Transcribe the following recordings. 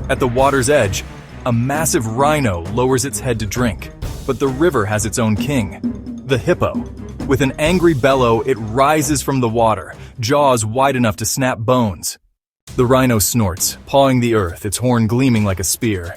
At the water's edge, a massive rhino lowers its head to drink, but the river has its own king, the hippo. With an angry bellow, it rises from the water, jaws wide enough to snap bones. The rhino snorts, pawing the earth, its horn gleaming like a spear.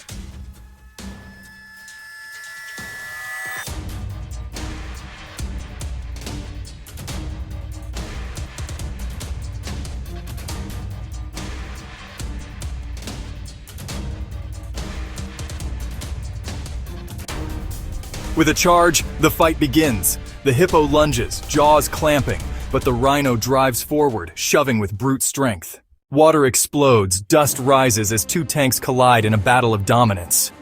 With a charge, the fight begins. The hippo lunges, jaws clamping, but the rhino drives forward, shoving with brute strength. Water explodes, dust rises as two tanks collide in a battle of dominance.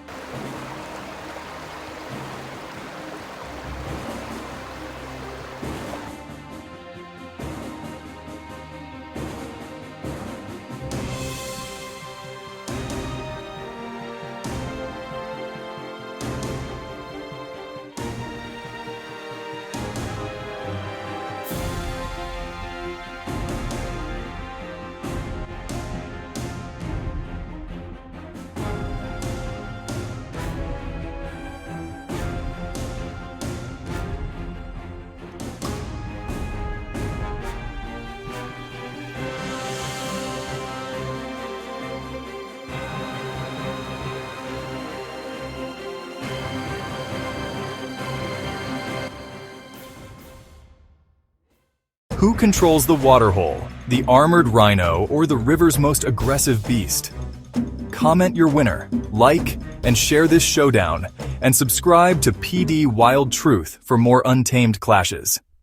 Who controls the waterhole, the armored rhino or the river's most aggressive beast? Comment your winner, like and share this showdown, and subscribe to PD Wild Truth for more untamed clashes.